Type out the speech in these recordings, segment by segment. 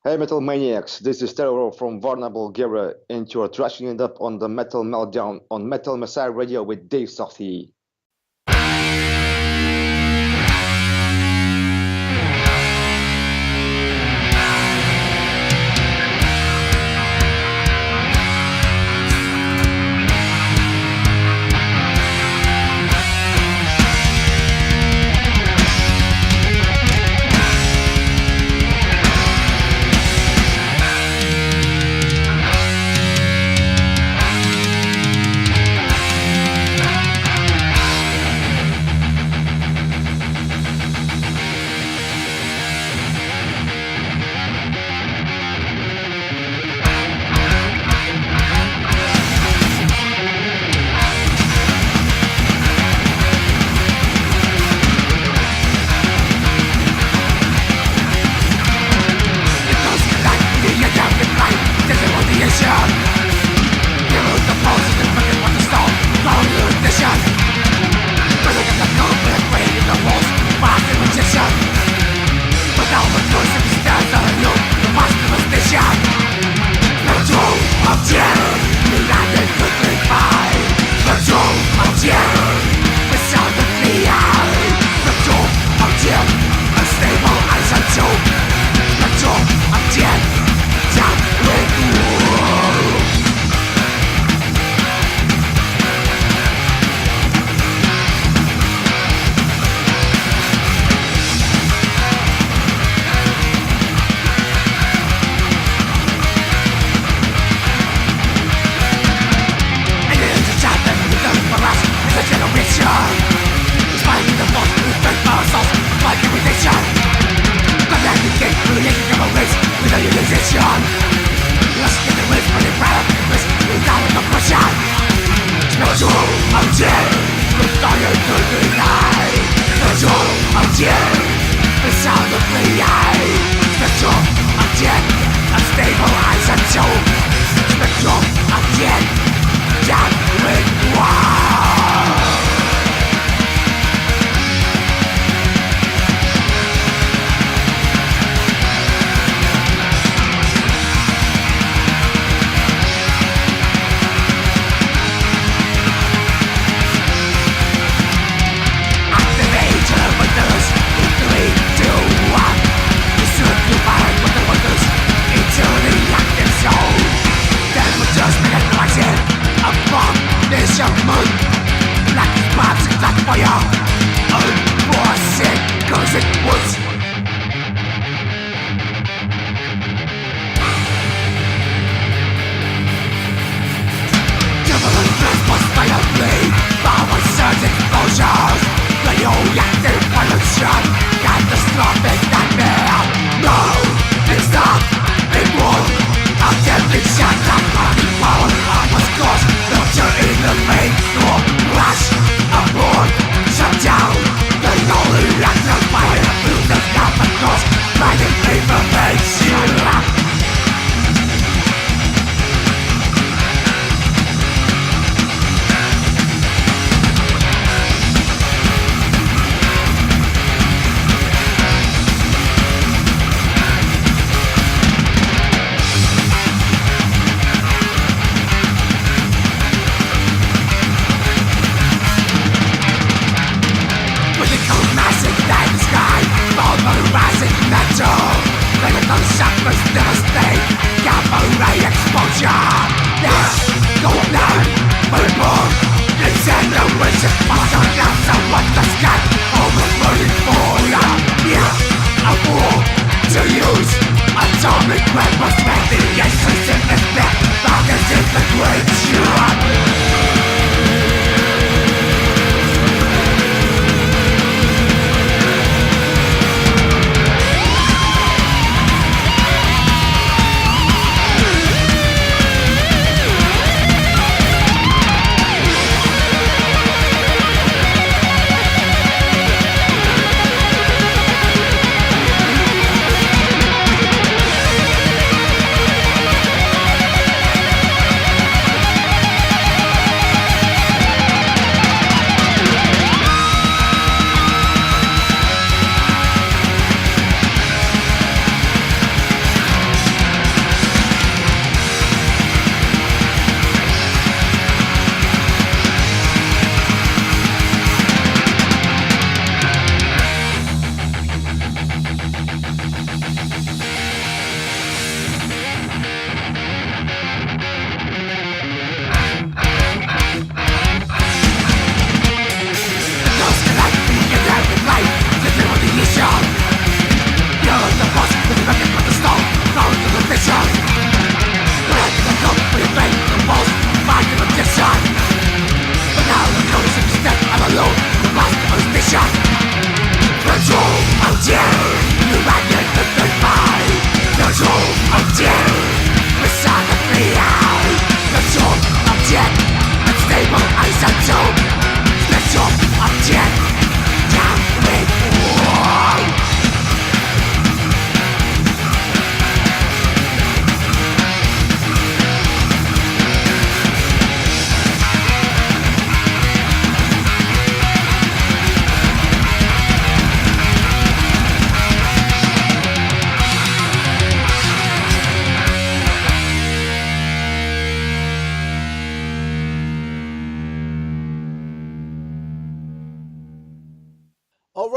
Hey Metal Maniacs, this is Terravore from Varna, Bulgaria, and you are trashing it up on the Metal Meltdown on Metal Messiah Radio with Dave Softee.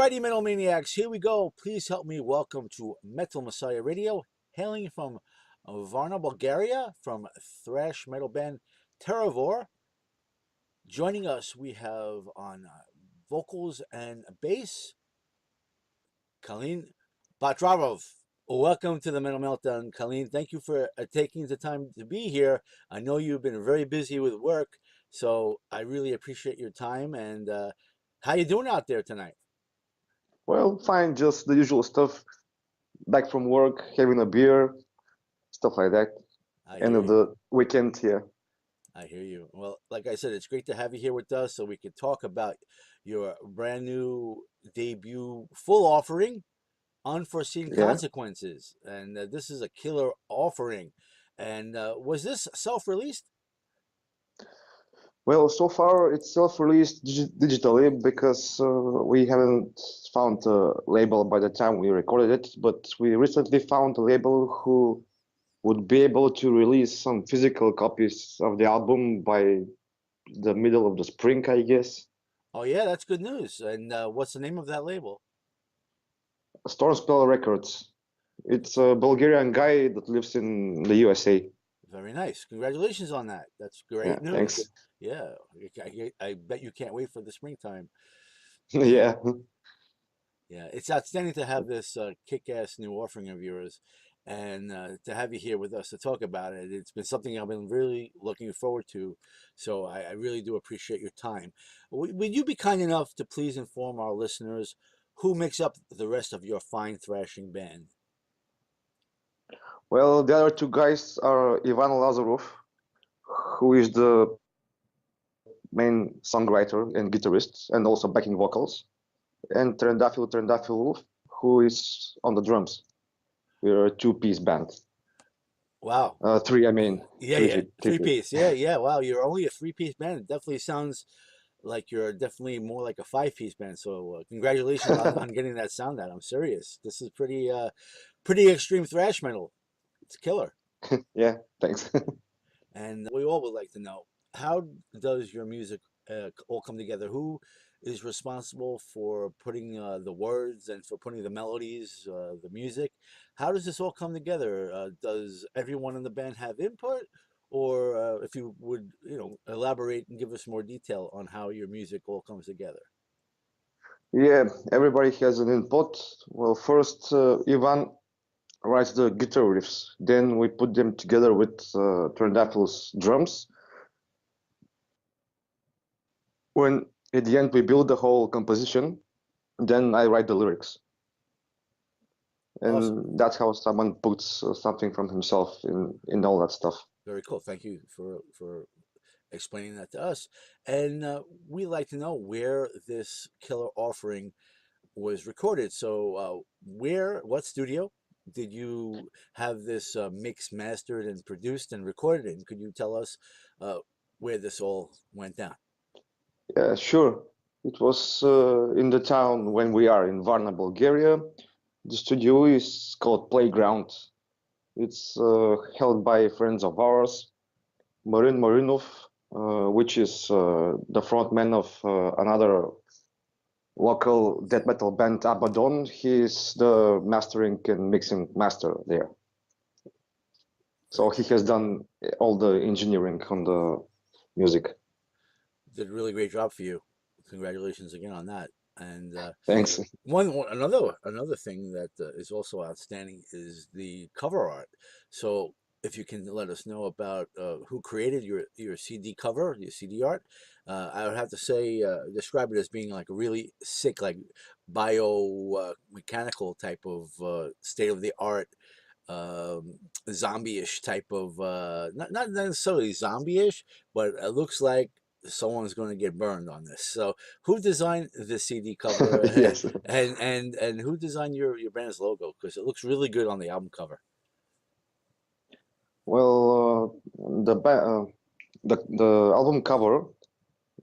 Alrighty, Metal Maniacs, here we go. Please help me welcome to Metal Messiah Radio, hailing from Varna, Bulgaria, from Thrash Metal Band Terravore. Joining us, we have on vocals and bass, Kalin Bachvarov. Welcome to the Metal Meltdown, Kalin. Thank you for taking the time to be here. I know you've been very busy with work, so I really appreciate your time. And how you doing out there tonight? Well, fine, just the usual stuff. Back from work, having a beer, stuff like that. I End hear of you. the weekend here. I hear you. Well, like I said, it's great to have you here with us so we could talk about your brand new debut full offering, Unforeseen Yeah. Consequences. And this is a killer offering. And was this self released? Well, so far it's self-released digitally because we haven't found a label by the time we recorded it, but we recently found a label who would be able to release some physical copies of the album by the middle of the spring, I guess. Oh, yeah, that's good news. And what's the name of that label? Stormspell Records. It's a Bulgarian guy that lives in the USA. Very nice. Congratulations on that. That's Yeah, great news. thanks. Yeah, I bet you can't wait for the springtime. Yeah. Yeah, it's outstanding to have this kick-ass new offering of yours, and to have you here with us to talk about it. It's been something I've been really looking forward to, so I really do appreciate your time. Would you be kind enough to please inform our listeners who makes up the rest of your fine thrashing band? Well, the other two guys are Ivan Lazarov, who is the main songwriter and guitarist, and also backing vocals, and Trendafil, who is on the drums. We're a two-piece band. Wow. Three, I mean, Yeah, three, yeah, three, three three piece. piece. Yeah, yeah. Wow, you're only a three-piece band. It definitely sounds like you're definitely more like a five-piece band. So congratulations on getting that sound out. I'm serious. This is pretty extreme thrash metal. It's killer. Yeah, thanks. And we all would like to know, how does your music all come together? Who is responsible for putting the words and for putting the melodies, the music? How does this all come together? Does everyone in the band have input? Or if you would, elaborate and give us more detail on how your music all comes together. Yeah, everybody has an input. Well, first, Ivan writes the guitar riffs. Then we put them together with Trendafil's drums. When at the end we build the whole composition, then I write the lyrics. Awesome. And that's how someone puts something from himself in all that stuff. Very cool. Thank you for explaining that to us. And we like to know where this killer offering was recorded. So, what studio did you have this mixed, mastered, and produced and recorded in? Could you tell us where this all went down? Yeah, sure. It was in the town when we are in Varna, Bulgaria. The studio is called Playground. It's held by friends of ours, Marin Marinov, which is the frontman of another local death metal band, Abaddon. He's the mastering and mixing master there. So he has done all the engineering on the music. Did a really great job for you. Congratulations again on that. And Thanks. another thing that is also outstanding is the cover art. So if you can let us know about who created your CD cover, your CD art, I would have to say describe it as being like a really sick, like bio mechanical type of state of the art, zombie-ish type of not necessarily zombie-ish, but it looks like someone's going to get burned on this. So who designed the CD cover Yes. and who designed your band's logo? Because it looks really good on the album cover. Well, the album cover,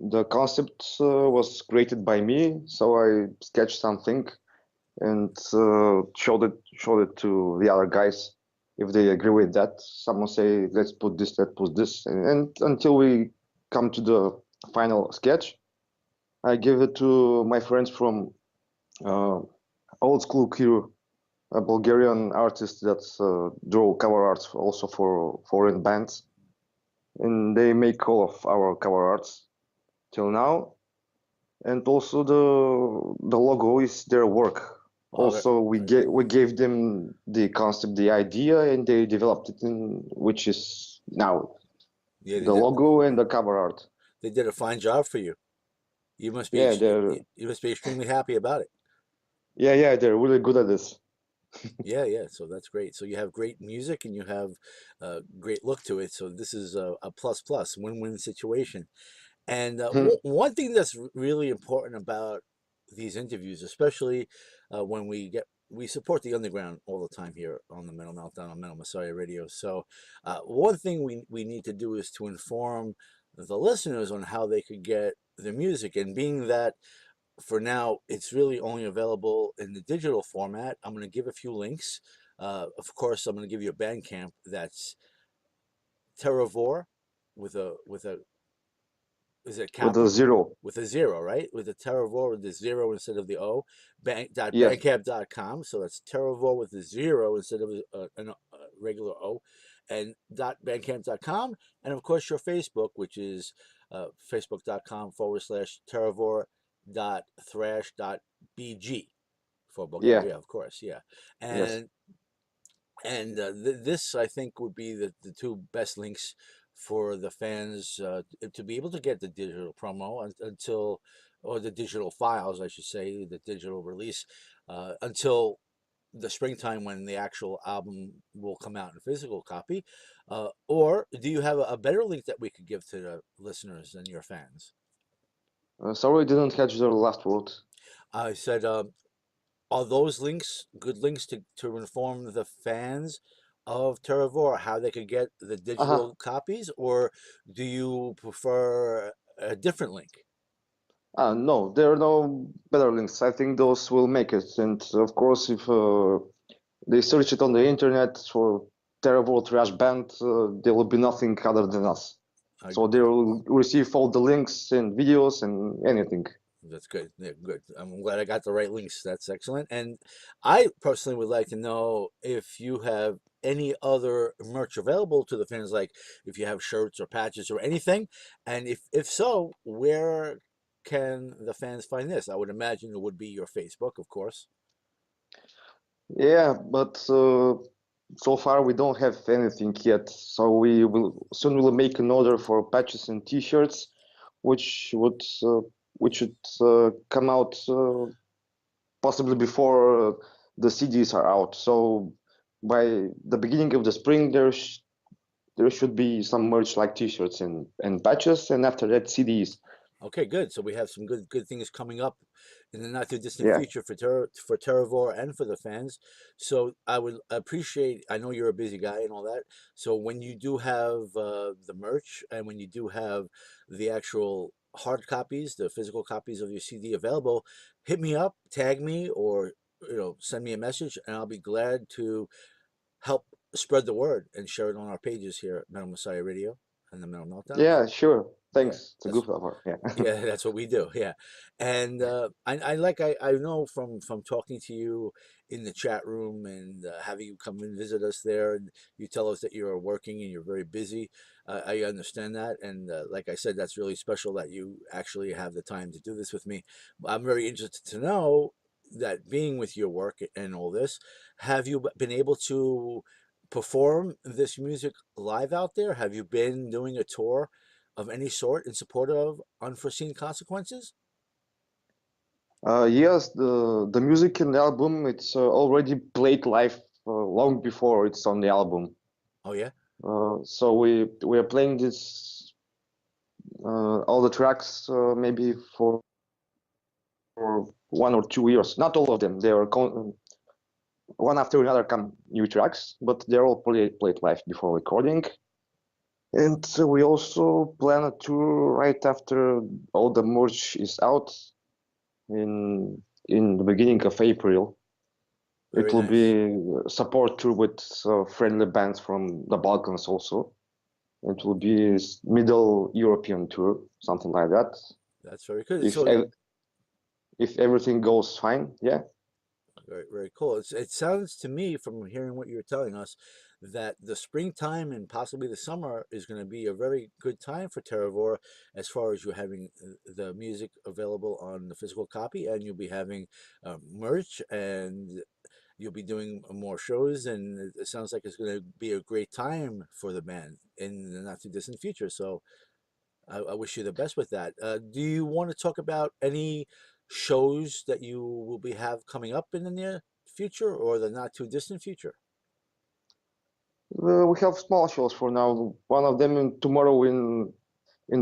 the concept was created by me, so I sketched something and showed it to the other guys. If they agree with that, someone say, let's put this, and until we come to the final sketch, I give it to my friends from uh, Old School Crew, a Bulgarian artist that draw cover art also for foreign bands, and they make all of our cover arts till now. And also the logo is their work. Oh, very, Also, very good. we gave them the concept, the idea, and they developed it in which is now Yeah, the logo and the cover art. they did a fine job for you. You must be Yeah, they're you must be extremely happy about it. yeah, they're really good at this. Yeah, yeah. So that's great. So you have great music and you have a great look to it. So this is a plus plus win-win situation. And one thing that's really important about these interviews, especially when we support the underground all the time here on the Metal Meltdown on Metal Messiah Radio. So one thing we need to do is to inform the listeners on how they could get the music. And being that for now it's really only available in the digital format, I'm going to give a few links. Of course, I'm going to give you a Bandcamp that's Terravore with a is it With the capital zero. with a zero, right? With a Terravore with the zero instead of the O, Yes, bandcamp.com. So that's Terravore with the zero instead of a regular O, and bandcamp.com. And of course, your Facebook, which is facebook.com/Terravore .thrash.bg for yeah, Bulgaria, of course, yeah. yes. And this, I think, would be the two best links for the fans to be able to get the digital promo until, or the digital files, I should say, the digital release until the springtime when the actual album will come out in physical copy. Or do you have a better link that we could give to the listeners and your fans? Sorry, I didn't catch the last word. I said, are those links good links to inform the fans of Terravore how they could get the Uh-huh. digital copies, or do you prefer a different link? No, there are no better links. I think those will make it. And of course, if they search it on the internet for Terrible Trash Band, there will be nothing other than us. I, So they will receive all the links and videos and anything. that's good. Yeah, good. I'm glad I got the right links. That's excellent. And I personally would like to know if you have any other merch available to the fans, like if you have shirts or patches or anything. And if so, where can the fans find this? I would imagine it would be your Facebook, of course. Yeah, but so far we don't have anything yet. So we will soon will make an order for patches and T-shirts, which would which should come out possibly before the CDs are out. So by the beginning of the spring, there should be some merch like T-shirts and patches, and after that CDs. Okay, good. So we have some good things coming up in the not too distant Yeah. future for Terravore and for the fans. So I would appreciate. I know you're a busy guy and all that. So when you do have the merch and when you do have the actual hard copies, the physical copies of your CD available, hit me up, tag me, or send me a message, and I'll be glad to help spread the word and share it on our pages here at Metal Messiah Radio and the Metal Meltdown. Yeah, sure. Yeah, Thanks. It's a that's good offer. Yeah. yeah, that's what we do. Yeah, and I know from talking to you in the chat room and having you come and visit us there, and you tell us that you're working and you're very busy. I understand that, and like I said, that's really special that you actually have the time to do this with me. I'm very interested to know that being with your work and all this, have you been able to perform this music live out there? Have you been doing a tour of any sort in support of Unforeseen Consequences? Yes, the music in the album it's already played live long before it's on the album. Oh yeah. So we are playing this all the tracks maybe for 1 or 2 years. Not all of them. They are one after another come new tracks, but they're all played live before recording. And we also plan a tour right after all the merch is out in the beginning of April. It Very will nice. be support tour with friendly bands from the Balkans also. It will be middle European tour, something like that. That's very good. If So if everything goes fine, yeah. Very, very cool. It sounds to me, from hearing what you're telling us, that the springtime and possibly the summer is going to be a very good time for Terravore, as far as you having the music available on the physical copy, and you'll be having merch, and you'll be doing more shows, and it sounds like it's going to be a great time for the band in the not too distant future. So I wish you the best with that. Do you want to talk about any shows that you will be have coming up in the near future or the not too distant future? We have small shows for now. One of them tomorrow in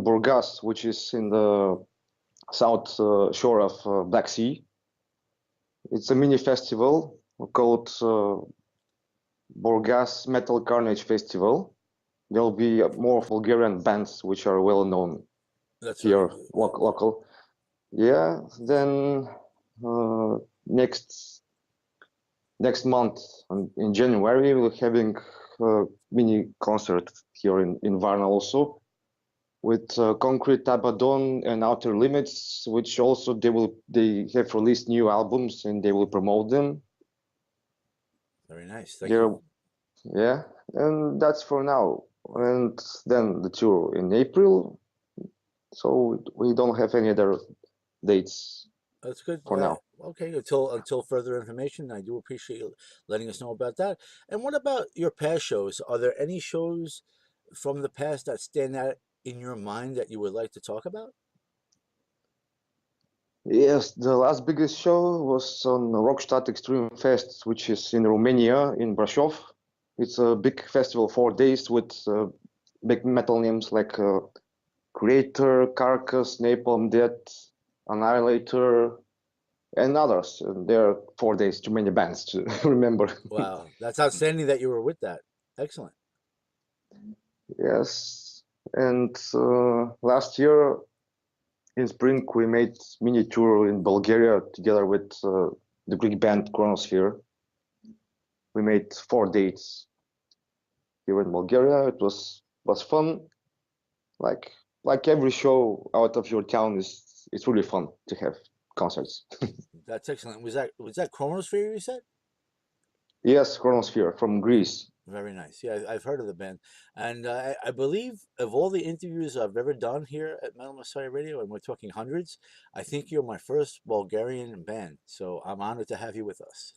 Burgas, which is in the south shore of Black Sea. It's a mini festival called Burgas Metal Carnage Festival. There'll be more Bulgarian bands which are well known That's here, local. Yeah, then next month in January we're having a mini concert here in Varna also with Concrete Abaddon and Outer Limits, which also they have released new albums and they will promote them. very nice. Thank you. Yeah, and that's for now. And then the tour in April. So we don't have any other dates That's good. for now. Okay, until further information, I do appreciate you letting us know about that. And what about your past shows? Are there any shows from the past that stand out in your mind that you would like to talk about? Yes, the last biggest show was on Rockstadt Extreme Fest, which is in Romania, in Brasov. It's a big festival, 4 days, with big metal names like Creator, Carcass, Napalm Death, Annihilator, and others. And there are 4 days, too many bands to remember. Wow, that's outstanding that you were with that. Excellent. Yes, and last year in spring we made mini tour in Bulgaria together with the Greek band Chronosphere. We made 4 dates here in Bulgaria. It was fun. Like every show out of your town it's really fun to have concerts. That's excellent. Was that Chronosphere you said? Yes, Chronosphere from Greece. Very nice. Yeah, I've heard of the band, and I believe of all the interviews I've ever done here at Metal Messiah Radio, and we're talking hundreds, I think you're my first Bulgarian band. So I'm honored to have you with us.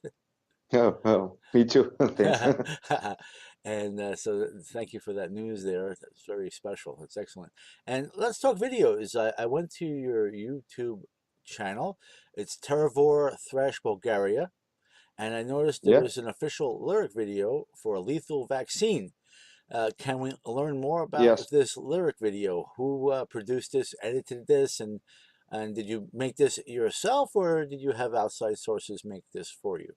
Oh, oh, me too. Thanks. And so thank you for that news there. That's very special. That's excellent. And let's talk videos. I went to your YouTube channel. It's Terravore Thrash Bulgaria. And I noticed there Yeah. was an official lyric video for a lethal vaccine. Can we learn more about Yes. this lyric video? Who produced this, edited this, and did you make this yourself, or did you have outside sources make this for you?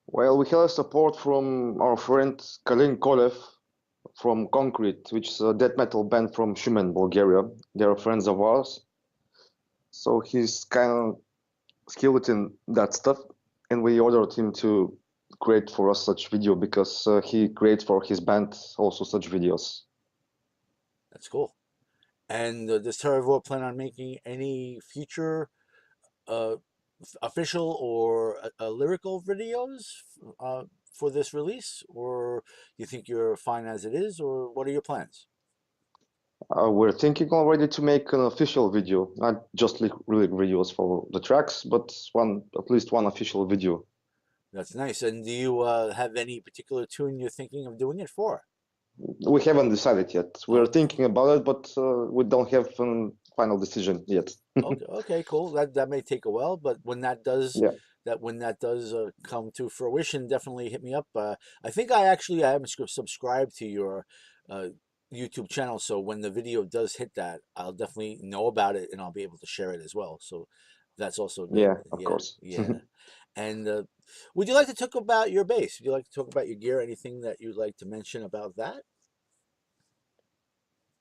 Well, we have support from our friend Kalin from Concrete, which is a death metal band from Shumen, Bulgaria. They're friends of ours. So he's kind of skilled in that stuff. And we ordered him to create for us such video because he creates for his band also such videos. That's cool. And does Terravore plan on making any future uh, official or lyrical videos for this release, or do you think you're fine as it is, or what are your plans? We're thinking already to make an official video, not just lyric videos for the tracks, but at least one official video. That's nice. And do you have any particular tune you're thinking of doing it for? We haven't decided yet. We're Oh, thinking about it, but we don't have a final decision yet. okay, okay, cool. That may take a while, but when that does Yeah. come to fruition, definitely hit me up. I think I am subscribed to your uh, YouTube channel, so when the video does hit that, I'll definitely know about it and I'll be able to share it as well. So that's also good. Yeah, of Yeah, course. yeah. And would you like to talk about your bass? Would you like to talk about your gear? Anything that you'd like to mention about that?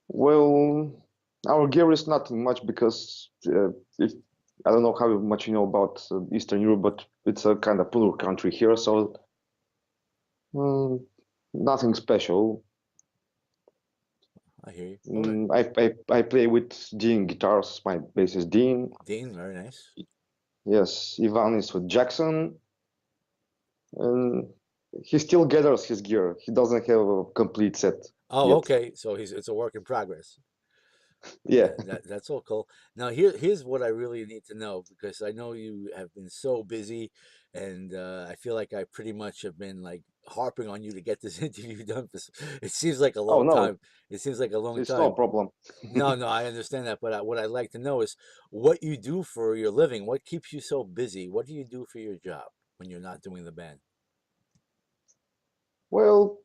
Well, our gear is nothing much because if I don't know how much you know about Eastern Europe, but it's a kind of poor country here, so mm, nothing special. I hear you. All right. I play with Dean guitars. My bass is Dean. Dean, very nice. Yes, Ivan is with Jackson, and he still gathers his gear. He doesn't have a complete set Oh, yet. okay. So it's a work in progress. Yeah. That's all cool. Now here's what I really need to know because I know you have been so busy, and I feel like I pretty much have been like harping on you to get this interview done. It seems like a Oh long no, time. It seems like a long it's no time. problem. No, no, I understand that, but what I'd like to know is what you do for your living. What keeps you so busy? What do you do for your job when you're not doing the band? Well,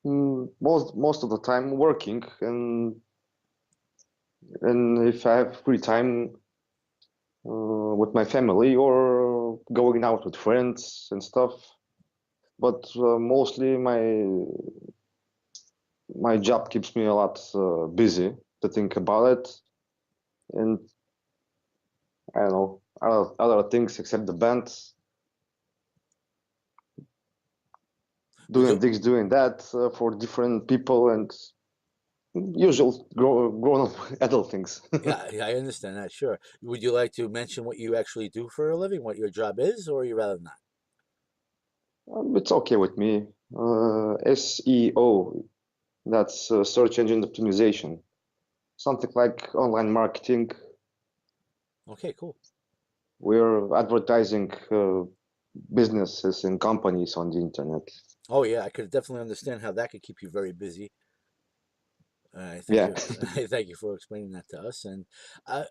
most of the time working, and if I have free time with my family or going out with friends and stuff. But mostly my job keeps me a lot busy to think about it, and I don't know other things except the band, Would doing you? this, doing that for different people and usual grown up adult things. Yeah, yeah, I understand that. Sure. Would you like to mention what you actually do for a living, what your job is, or you rather not? It's okay with me. SEO, that's search engine optimization, something like online marketing. Okay, cool. We're advertising businesses and companies on the internet. Oh yeah, I could definitely understand how that could keep you very busy. Thank Yeah. you. I thank you for explaining that to us. And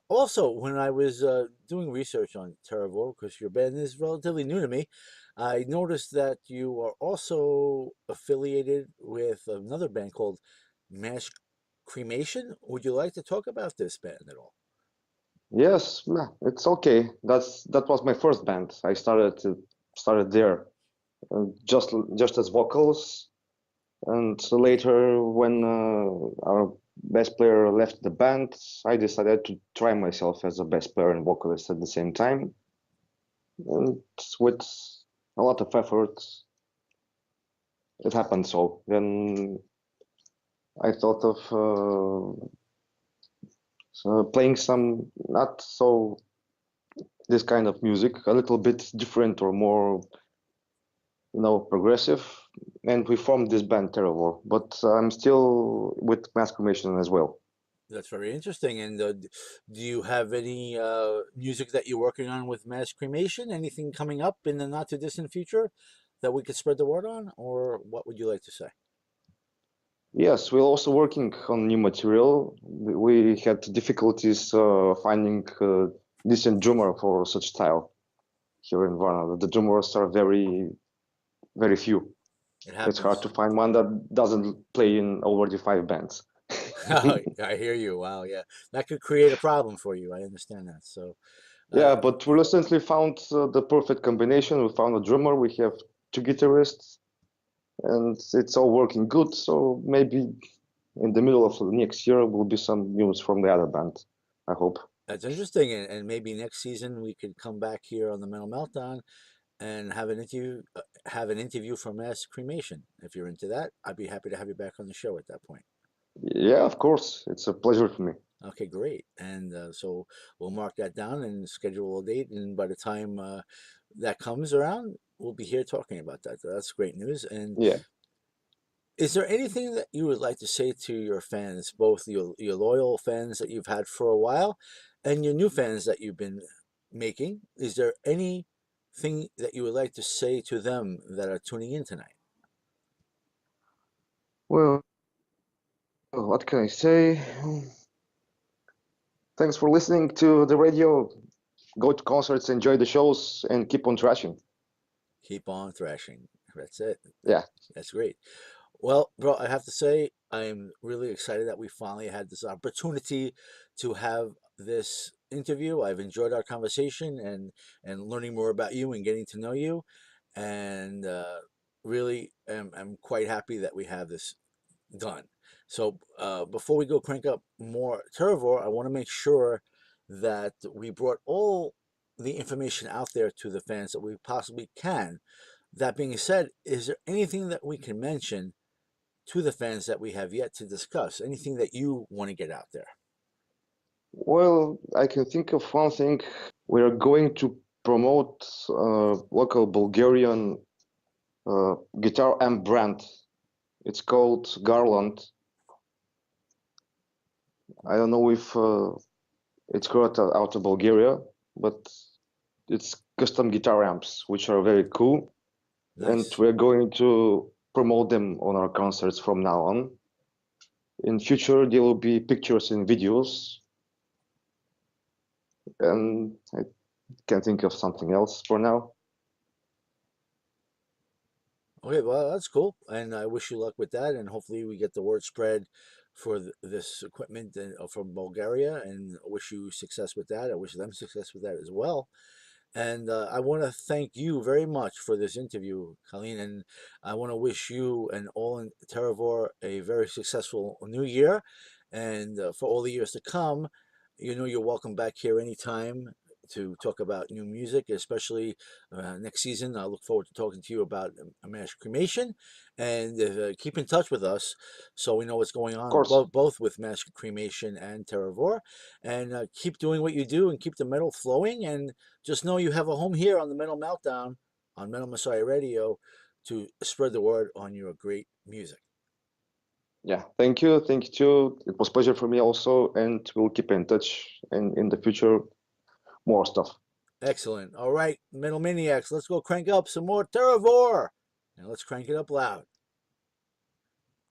also, when I was doing research on Terravore, because your band is relatively new to me, I noticed that you are also affiliated with another band called Mass Cremation. Would you like to talk about this band at all? Yes, yeah, it's okay. That was my first band. I started there, just as vocals, and later when our bass player left the band, I decided to try myself as a bass player and vocalist at the same time, and with a lot of effort, it happened. So then I thought of playing some not so this kind of music, a little bit different or more, progressive. And we formed this band Terravore, but I'm still with Mass Cremation as well. That's very interesting. And do you have any music that you're working on with Mass Cremation? Anything coming up in the not too distant future that we could spread the word on, or what would you like to say? Yes, we're also working on new material. We had difficulties finding decent drummer for such style here in Varna. The drummers are very few. It It's hard happens. to find one that doesn't play in already five bands. I hear you. Wow, yeah, that could create a problem for you. I understand that. So, uh, Yeah, but we recently found the perfect combination. We found a drummer. We have two guitarists, and it's all working good. So maybe in the middle of the next year will be some news from the other band. I hope. that's interesting. And maybe next season we could come back here on the Metal Meltdown and have an interview for Mass Cremation. If you're into that, I'd be happy to have you back on the show at that point. Yeah, of course. It's a pleasure for me. Okay, great. And so we'll mark that down and schedule a date. And by the time that comes around, we'll be here talking about that. So that's great news. And Yeah. is there anything that you would like to say to your fans, both your loyal fans that you've had for a while and your new fans that you've been making? Is there anything that you would like to say to them that are tuning in tonight? Well, what can I say? Thanks for listening to the radio. Go to concerts, enjoy the shows, and keep on trashing. Keep on thrashing. That's it. Yeah. That's great. Well, bro, I have to say, I'm really excited that we finally had this opportunity to have this interview. I've enjoyed our conversation and learning more about you and getting to know you, and really am quite happy that we have this done. So before we go crank up more Terravore, I want to make sure that we brought all the information out there to the fans that we possibly can. That being said, is there anything that we can mention to the fans that we have yet to discuss? Anything that you want to get out there? Well, I can think of one thing. We are going to promote local Bulgarian guitar amp brand. It's called Garland. I don't know if it's correct out of Bulgaria, but it's custom guitar amps, which are very cool. And Nice. we're going to promote them on our concerts from now on. In future, there will be pictures and videos. And I can't think of something else for now. Okay, well, that's cool, and I wish you luck with that, and hopefully we get the word spread for this equipment from Bulgaria, and I wish you success with that. I wish them success with that as well. And I want to thank you very much for this interview, Kalin, and I want to wish you and all in Terravore a very successful new year, and for all the years to come. You know, you're welcome back here anytime to talk about new music, especially next season. I look forward to talking to you about a mass cremation, and keep in touch with us so we know what's going Of on course. both with mass cremation and Terravore, and keep doing what you do and keep the metal flowing. And just know you have a home here on the Metal Meltdown on Metal Messiah Radio to spread the word on your great music. Yeah, thank you. Thank you too. It was a pleasure for me also, and we'll keep in touch and in the future more stuff. Excellent. All right, Metal Maniacs, let's go crank up some more Terravore. And let's crank it up loud.